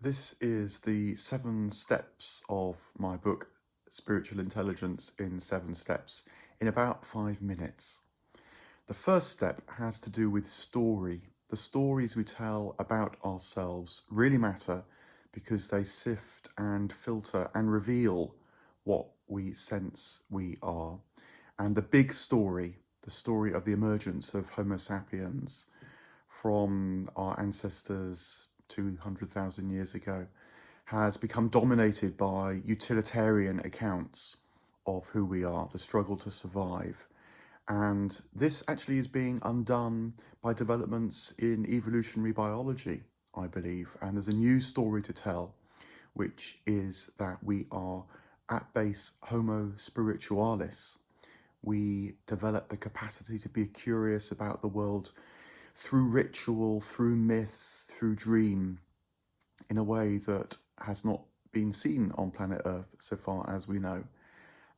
This is the 7 steps of my book, Spiritual Intelligence in 7 Steps, in about 5 minutes. The first step has to do with story. The stories we tell about ourselves really matter because they sift and filter and reveal what we sense we are. And the big story, the story of the emergence of Homo sapiens from our ancestors 200,000 years ago, has become dominated by utilitarian accounts of who we are, the struggle to survive. And this actually is being undone by developments in evolutionary biology, I believe. And there's a new story to tell, which is that we are at base Homo spiritualis. We develop the capacity to be curious about the world through ritual, through myth, through dream, in a way that has not been seen on planet Earth so far as we know.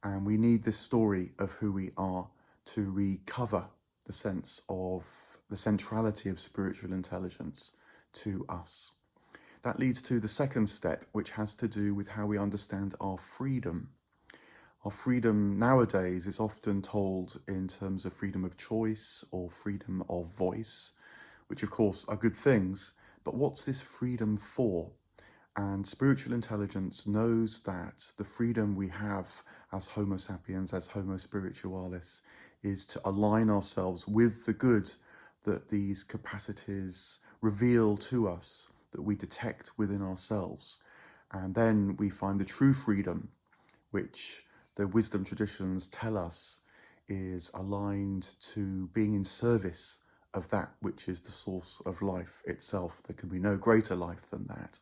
And we need this story of who we are to recover the sense of the centrality of spiritual intelligence to us. That leads to the second step, which has to do with how we understand our freedom. Our freedom nowadays is often told in terms of freedom of choice or freedom of voice, which of course are good things, but what's this freedom for? And spiritual intelligence knows that the freedom we have as Homo sapiens, as Homo spiritualis, is to align ourselves with the good that these capacities reveal to us, that we detect within ourselves. And then we find the true freedom, which the wisdom traditions tell us is aligned to being in service of that which is the source of life itself. There can be no greater life than that.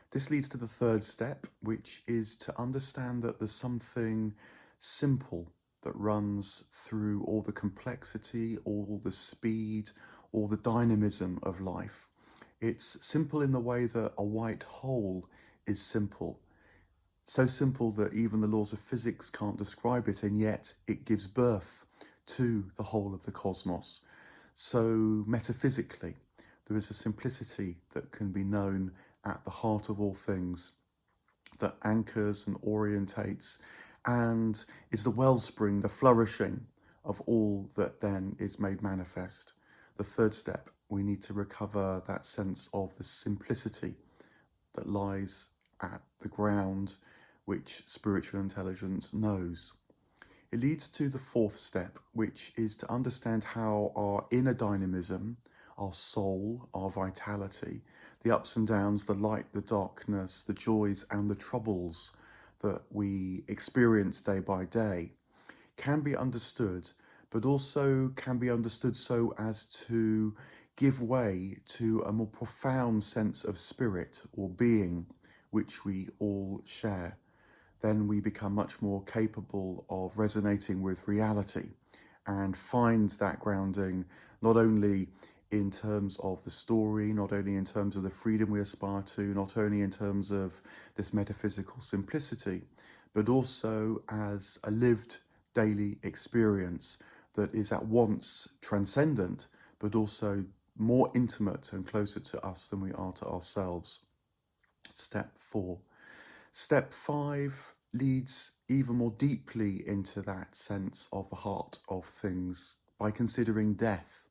This leads to the third step, which is to understand that there's something simple that runs through all the complexity, all the speed, all the dynamism of life. It's simple in the way that a white hole is simple. So simple that even the laws of physics can't describe it, and yet it gives birth to the whole of the cosmos. So metaphysically, there is a simplicity that can be known at the heart of all things, that anchors and orientates and is the wellspring, the flourishing of all that then is made manifest. The third step, we need to recover that sense of the simplicity that lies at the ground, which spiritual intelligence knows. It leads to the fourth step, which is to understand how our inner dynamism, our soul, our vitality, the ups and downs, the light, the darkness, the joys and the troubles that we experience day by day can be understood, but also can be understood so as to give way to a more profound sense of spirit or being, which we all share. Then we become much more capable of resonating with reality and find that grounding not only in terms of the story, not only in terms of the freedom we aspire to, not only in terms of this metaphysical simplicity, but also as a lived daily experience that is at once transcendent, but also more intimate and closer to us than we are to ourselves. Step 4. Step 5 leads even more deeply into that sense of the heart of things by considering death.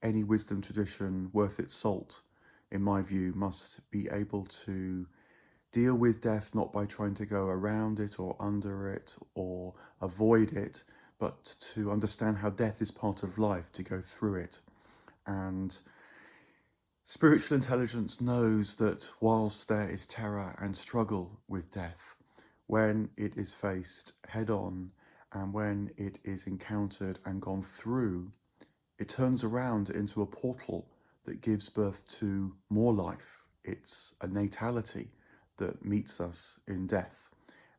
Any wisdom tradition worth its salt, in my view, must be able to deal with death not by trying to go around it or under it or avoid it, but to understand how death is part of life, to go through it. And spiritual intelligence knows that whilst there is terror and struggle with death, when it is faced head on and when it is encountered and gone through, it turns around into a portal that gives birth to more life. It's a natality that meets us in death.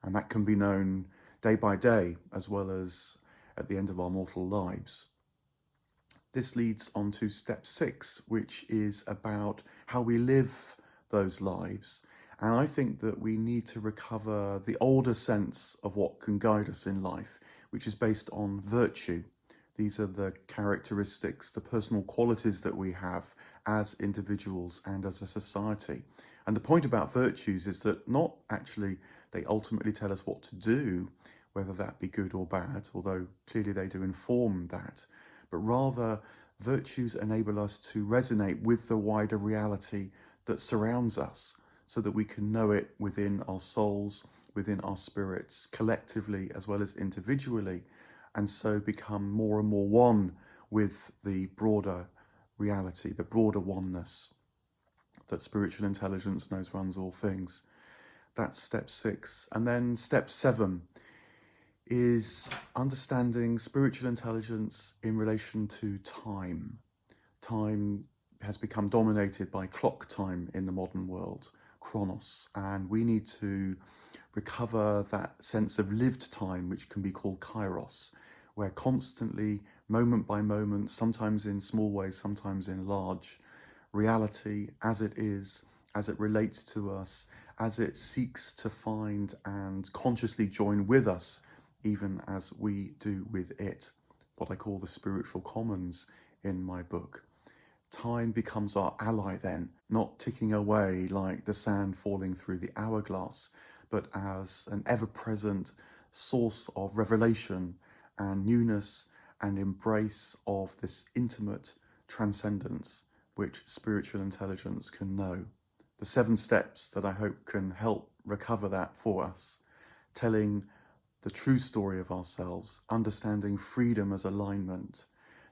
And that can be known day by day as well as at the end of our mortal lives. This leads on to step 6, which is about how we live those lives. And I think that we need to recover the older sense of what can guide us in life, which is based on virtue. These are the characteristics, the personal qualities that we have as individuals and as a society. And the point about virtues is that not actually they ultimately tell us what to do, whether that be good or bad, although clearly they do inform that, but rather virtues enable us to resonate with the wider reality that surrounds us so that we can know it within our souls, within our spirits, collectively as well as individually, and so become more and more one with the broader reality, the broader oneness that spiritual intelligence knows runs all things. That's step 6. And then step 7 is understanding spiritual intelligence in relation to time. Time has become dominated by clock time in the modern world, chronos, and we need to recover that sense of lived time, which can be called kairos, where constantly, moment by moment, sometimes in small ways, sometimes in large, reality as it is, as it relates to us, as it seeks to find and consciously join with us, even as we do with it, what I call the spiritual commons in my book. Time becomes our ally then, not ticking away like the sand falling through the hourglass, but as an ever-present source of revelation and newness and embrace of this intimate transcendence which spiritual intelligence can know. The 7 steps that I hope can help recover that for us, telling the true story of ourselves, understanding freedom as alignment,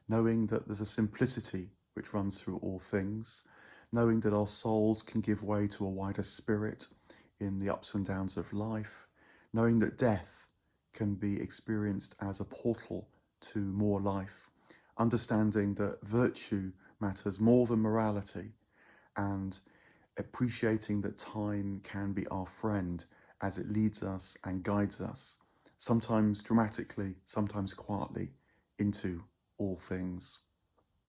knowing that there's a simplicity which runs through all things, knowing that our souls can give way to a wider spirit in the ups and downs of life, knowing that death can be experienced as a portal to more life, understanding that virtue matters more than morality, and appreciating that time can be our friend as it leads us and guides us, sometimes dramatically, sometimes quietly, into all things.